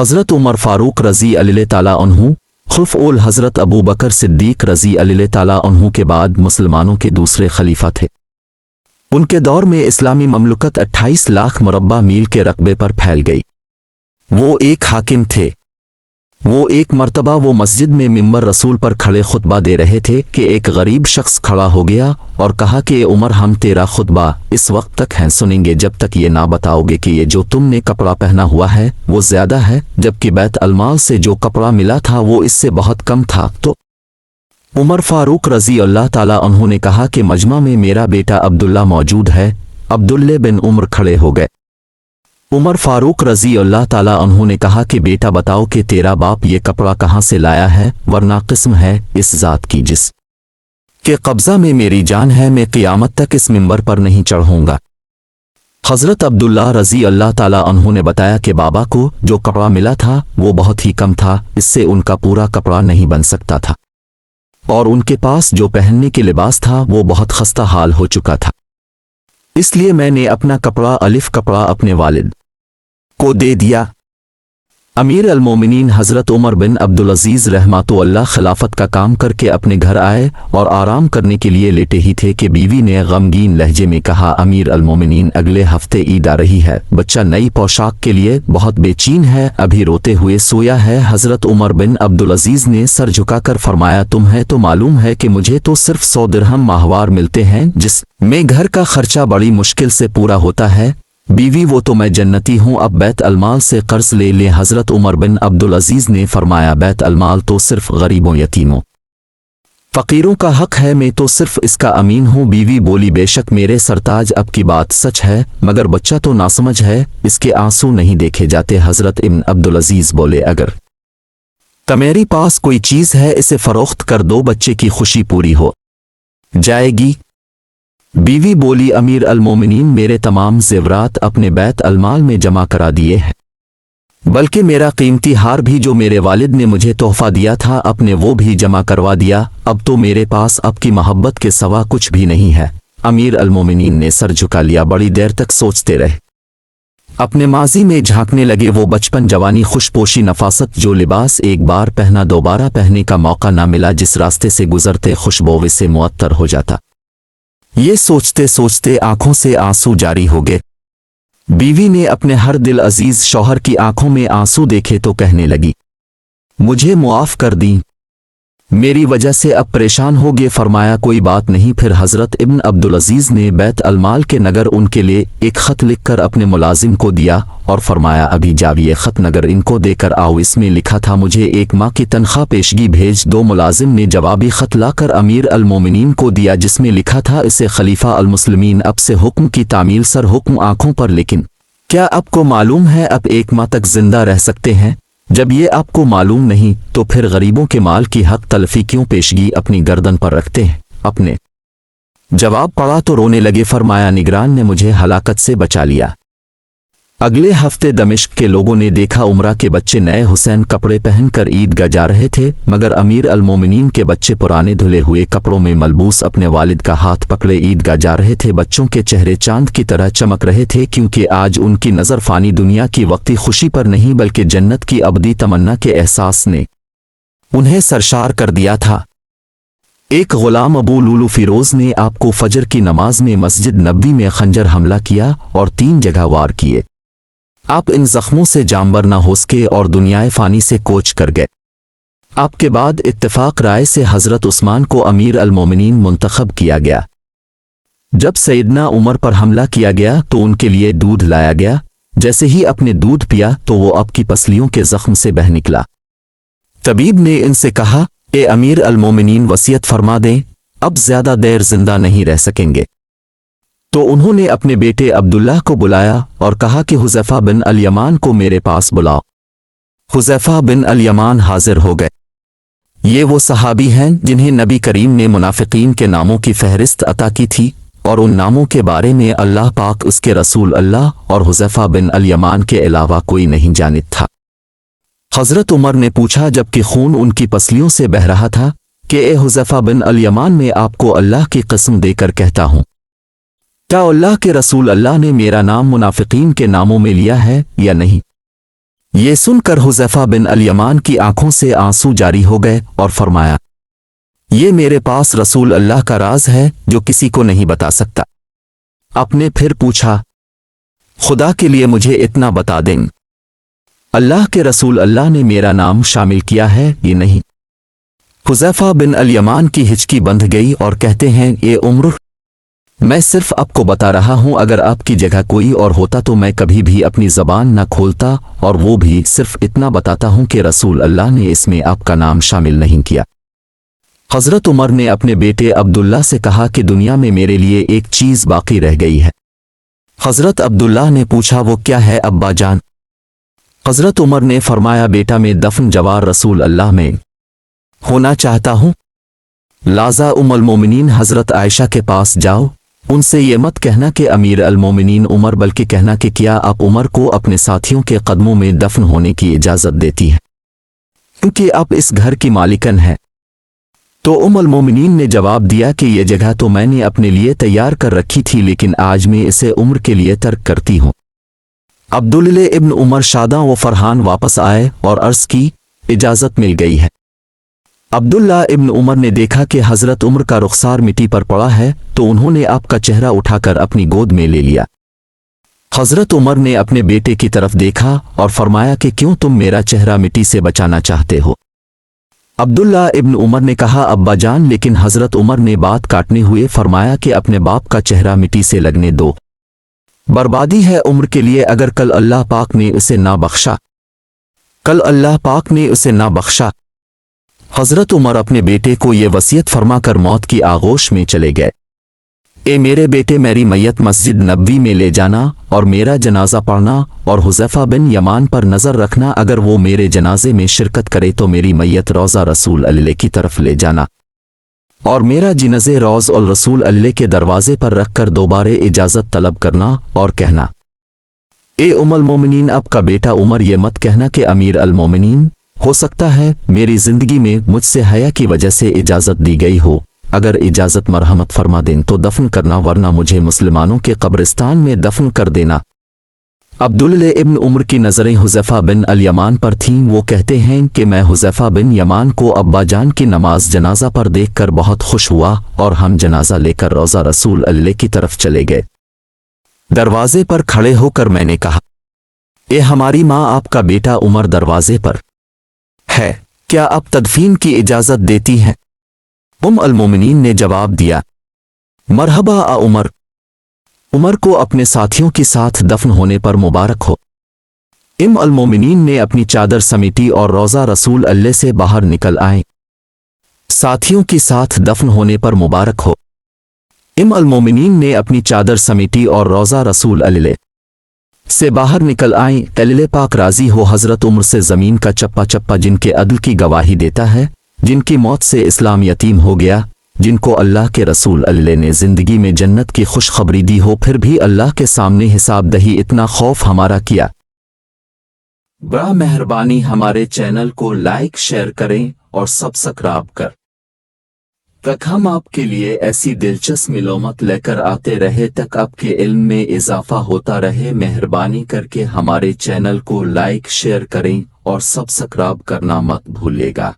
हज़रत उमर फ़ारूक रज़ी अल्लाह ताला अन्हु खुल्फ़ उल हज़रत अबू बकर सिद्दीक़ रज़ी अल्लाह ताला अन्हु के बाद मुसलमानों के दूसरे खलीफा थे। उनके दौर में इस्लामी ममलकत 28 लाख मुरब्बा मील के रकबे पर फैल गई। वो एक हाकिम थे। वो एक मर्तबा वो मस्जिद में मिंबर रसूल पर खड़े खुतबा दे रहे थे कि एक गरीब शख्स खड़ा हो गया और कहा कि उमर, हम तेरा खुतबा इस वक्त तक हैं सुनेंगे जब तक ये ना बताओगे कि ये जो तुमने कपड़ा पहना हुआ है वो ज्यादा है, जबकि बैत अलमाल से जो कपड़ा मिला था वो इससे बहुत कम था। तो उमर फारूक रजी अल्लाह ताला अन्हु ने कहा कि मजमा में मेरा बेटा अब्दुल्ला मौजूद है। अब्दुल्ले बिन उमर खड़े हो गए। उमर फारूक रजी अल्लाह ताला अन्हु ने कहा कि बेटा बताओ कि तेरा बाप ये कपड़ा कहाँ से लाया है, वरना किस्म है इस जात की जिस के कब्जा में मेरी जान है, मैं क़ियामत तक इस मिंबर पर नहीं चढ़ूंगा। हज़रत अब्दुल्ला रजी अल्लाह ताला अन्हु ने बताया कि बाबा को जो कपड़ा मिला था वो बहुत ही कम था, इससे उनका पूरा कपड़ा नहीं बन सकता था और उनके पास जो पहनने के लिबास था वो बहुत खस्ता हाल हो चुका था। इसलिए मैंने अपना कपड़ा अलिफ कपड़ा अपने वालिद को दे दिया। अमीर अल-मोमिनीन हज़रत उमर बिन अब्दुल अजीज़ रहमतुल्लाह खिलाफत का काम करके अपने घर आए और आराम करने के लिए लेटे ही थे कि बीवी ने गमगीन लहजे में कहा, अमीर अल-मोमिनीन, अगले हफ्ते ईद आ रही है, बच्चा नई पोशाक के लिए बहुत बेचैन है, अभी रोते हुए सोया है। हज़रत उमर बिन अब्दुल अजीज़ ने सर झुकाकर फरमाया, तुम्हें तो मालूम है कि मुझे तो सिर्फ 100 दिरहम माहवार मिलते हैं जिसमें घर का खर्चा बड़ी मुश्किल से पूरा होता है। बीवी, वो तो मैं जन्नती हूँ, अब बैत अलमाल से कर्ज ले ले। हज़रत उमर बिन अब्दुल अजीज़ ने फरमाया, बैत अलमाल तो सिर्फ गरीबों यतीमों फ़कीरों का हक है, मैं तो सिर्फ इसका अमीन हूँ। बीवी बोली, बेशक मेरे सरताज, अब की बात सच है, मगर बच्चा तो नासमझ है, इसके आंसू नहीं देखे जाते। हज़रत इब्न अब्दुल अजीज़ बोले, अगर तुम्हारे पास कोई चीज़ है इसे फ़रोख्त कर दो, बच्चे की खुशी पूरी हो जाएगी। बीवी बोली, अमीर अल-मोमिनीन, मेरे तमाम ज़ेवरात अपने बैत अलमाल में जमा करा दिए हैं, बल्कि मेरा कीमती हार भी जो मेरे वालिद ने मुझे तोहफा दिया था अपने वो भी जमा करवा दिया। अब तो मेरे पास आपकी मोहब्बत के सिवा कुछ भी नहीं है। अमीर अल-मोमिनीन ने सर झुका लिया, बड़ी देर तक सोचते रहे, अपने माजी में झांकने लगे। वो बचपन, जवानी, खुशपोशी, नफासत, जो लिबास एक बार पहना दोबारा पहनने का मौका ना मिला, जिस रास्ते से गुजरते खुशबू से मुअत्तर हो जाता, ये सोचते सोचते आंखों से आंसू जारी हो गए। बीवी ने अपने हर दिल अजीज शौहर की आंखों में आंसू देखे तो कहने लगी, मुझे मुआफ कर दी, मेरी वजह से अब परेशान हो गए। फरमाया, कोई बात नहीं। फिर हज़रत इब्न अब्दुल अजीज़ ने बैत अलमाल के नगर उनके लिए एक ख़त लिखकर अपने मुलाजिम को दिया और फरमाया, अभी जाविए ख़त नगर इनको देकर आओ, इसमें लिखा था, मुझे 1 माह की तनख्वाह पेशगी भेज दो। मुलाजिम ने जवाबी ख़त लाकर अमीर अल-मोमिनीन को दिया जिसमें लिखा था, इसे खलीफा अल-मुस्लिमीन अब से हुक्म की तामील सर हुक्म आँखों पर, लेकिन क्या आपको मालूम है अब 1 माह तक जिंदा रह सकते हैं? जब ये आपको मालूम नहीं तो फिर गरीबों के माल की हक तलफी क्यों पेशगी अपनी गर्दन पर रखते हैं? अपने जवाब पढ़ा तो रोने लगे। फरमाया, निगरान ने मुझे हलाकत से बचा लिया। अगले हफ्ते दमिश्क के लोगों ने देखा उमरा के बच्चे नए हुसैन कपड़े पहनकर ईदगाह जा रहे थे, मगर अमीर अल-मोमिनीन के बच्चे पुराने धुले हुए कपड़ों में मलबूस अपने वालिद का हाथ पकड़े ईदगाह जा रहे थे। बच्चों के चेहरे चांद की तरह चमक रहे थे, क्योंकि आज उनकी नज़र फ़ानी दुनिया की वक्ती खुशी पर नहीं बल्कि जन्नत की अबदी तमन्ना के एहसास ने उन्हें सरशार कर दिया था। एक गुलाम अबू लुलू फिरोज ने आपको फजर की नमाज में मस्जिद नबवी में खंजर हमला किया और 3 जगह वार किए। आप इन जख्मों से जामबर न हो सके और दुनियाए फ़ानी से कोच कर गए। आपके बाद इत्तेफाक राय से हज़रत उस्मान को अमीर अल-मोमिनीन मुंतखब किया गया। जब सैयदना उमर पर हमला किया गया तो उनके लिए दूध लाया गया। जैसे ही अपने दूध पिया तो वो आपकी पसलियों के जख्म से बह निकला। तबीब ने इनसे कहा, ए अमीर अल-मोमिनीन, वसीयत फरमा दें, अब ज्यादा देर जिंदा नहीं रह सकेंगे। तो उन्होंने अपने बेटे अब्दुल्लाह को बुलाया और कहा कि हुज़ैफा बिन अल-यमान को मेरे पास बुलाओ। हुज़ैफा बिन अल-यमान हाजिर हो गए। ये वो सहाबी हैं जिन्हें नबी करीम ने मुनाफिकीन के नामों की फहरिस्त अता की थी और उन नामों के बारे में अल्लाह पाक, उसके रसूल अल्लाह और हुज़ैफा बिन अल-यमान के अलावा कोई नहीं जानता था। हज़रत उमर ने पूछा, जबकि खून उनकी पसलियों से बह रहा था, कि ए हुज़ैफा बिन अल-यमान, मैं आपको अल्लाह की कसम देकर कहता हूँ, क्या अल्लाह के रसूल अल्लाह ने मेरा नाम मुनाफिकीन के नामों में लिया है या नहीं? ये सुनकर हुज़ैफा बिन अल यमान की आंखों से आंसू जारी हो गए और फरमाया, ये मेरे पास रसूल अल्लाह का राज है जो किसी को नहीं बता सकता। आपने फिर पूछा, खुदा के लिए मुझे इतना बता दें, अल्लाह के रसूल अल्लाह ने मेरा नाम शामिल किया है ये नहीं? हुज़ैफा बिन अल यमान की हिचकी बंध गई और कहते हैं, ये उम्र मैं सिर्फ आपको बता रहा हूं, अगर आपकी जगह कोई और होता तो मैं कभी भी अपनी ज़बान न खोलता, और वो भी सिर्फ इतना बताता हूं कि रसूल अल्लाह ने इसमें आपका नाम शामिल नहीं किया। हज़रत उमर ने अपने बेटे अब्दुल्ला से कहा कि दुनिया में मेरे लिए एक चीज़ बाकी रह गई है। हज़रत अब्दुल्ला ने पूछा, वो क्या है अब्बा जान? हज़रत उमर ने फरमाया, बेटा मैं दफन जवार रसूल अल्लाह में होना चाहता हूँ। लाजा उम्मुल मोमिनीन हज़रत आयशा के पास जाओ, उनसे ये मत कहना कि अमीर अल मोमिनीन उमर, बल्कि कहना कि क्या आप उमर को अपने साथियों के कदमों में दफन होने की इजाज़त देती हैं, क्योंकि आप इस घर की मालिकन है। तो उम्मुल मोमिनीन ने जवाब दिया कि यह जगह तो मैंने अपने लिए तैयार कर रखी थी, लेकिन आज मैं इसे उम्र के लिए तर्क करती हूँ। अब्दुल्ला इब्न उमर शादा व फरहान वापस आए और अर्ज़ की, इजाज़त मिल गई है। अब्दुल्ला इब्न उमर ने देखा कि हज़रत उमर का रुखसार मिट्टी पर पड़ा है, तो उन्होंने आपका चेहरा उठाकर अपनी गोद में ले लिया। हज़रत उमर ने अपने बेटे की तरफ देखा और फरमाया कि क्यों तुम मेरा चेहरा मिट्टी से बचाना चाहते हो? अब्दुल्ला इब्न उमर ने कहा, अब्बा जान, लेकिन हज़रत उमर ने बात काटने हुए फरमाया कि अपने बाप का चेहरा मिट्टी से लगने दो, बर्बादी है उम्र के लिए अगर कल अल्लाह पाक ने उसे ना बख्शा। हज़रत उमर अपने बेटे को ये वसीयत फरमाकर मौत की आगोश में चले गए। ए मेरे बेटे, मेरी मैयत मस्जिद नबवी में ले जाना और मेरा जनाजा पढ़ना, और हुज़ैफा बिन यमान पर नज़र रखना, अगर वो मेरे जनाजे में शिरकत करे तो मेरी मैयत रोज़ा रसूल अल्लाह की तरफ ले जाना, और मेरा जिनाज़े रोज़ और रसूल अल्लाह के दरवाजे पर रखकर दोबारा इजाज़त तलब करना और कहना, ए उम्मुल मोमिनीन, आपका बेटा उमर, ये मत कहना कि अमीर अल मोमिनीन, हो सकता है मेरी जिंदगी में मुझसे हया की वजह से इजाज़त दी गई हो, अगर इजाज़त मरहमत फरमा दें तो दफन करना, वरना मुझे मुसलमानों के कब्रिस्तान में दफन कर देना। अब्दुल्ला इब्न उमर की नज़रें हुज़ैफा बिन अल यमान पर थीं। वो कहते हैं कि मैं हुज़ैफा बिन यमान को अब्बा जान की नमाज जनाजा पर देखकर बहुत खुश हुआ, और हम जनाजा लेकर रोज़ा रसूल अल्लाह की तरफ चले गए। दरवाजे पर खड़े होकर मैंने कहा, ए हमारी माँ, आपका बेटा उमर दरवाजे पर है, क्या आप तदफीन की इजाज़त देती हैं? अल मोमिनीन ने जवाब दिया, मरहबा आ उमर, उमर को अपने साथियों के साथ दफन होने पर मुबारक हो। अल मोमिनीन ने अपनी चादर समेटी और रोज़ा रसूल अल्लाह से बाहर निकल आए। साथियों के साथ दफन होने पर मुबारक हो। अल मोमिनीन ने अपनी चादर समेटी और रोज़ा रसूल अल्लाह से बाहर निकल आए। अल्लाह पाक राजी हो हज़रत उमर से ज़मीन का चप्पा चप्पा, जिनके अदल की गवाही देता है, जिनकी मौत से इस्लाम यतीम हो गया, जिनको अल्लाह के रसूल अल्लाह ने ज़िंदगी में जन्नत की खुशखबरी दी हो, फिर भी अल्लाह के सामने हिसाब दही, इतना खौफ हमारा किया। बड़ा मेहरबानी हमारे चैनल को लाइक शेयर करें और सब्सक्राइब कर तक हम आपके लिए ऐसी दिलचस्प मालूमात लेकर आते रहे, तक आपके इल्म में इजाफा होता रहे। मेहरबानी करके हमारे चैनल को लाइक शेयर करें और सब्सक्राइब करना मत भूलिएगा।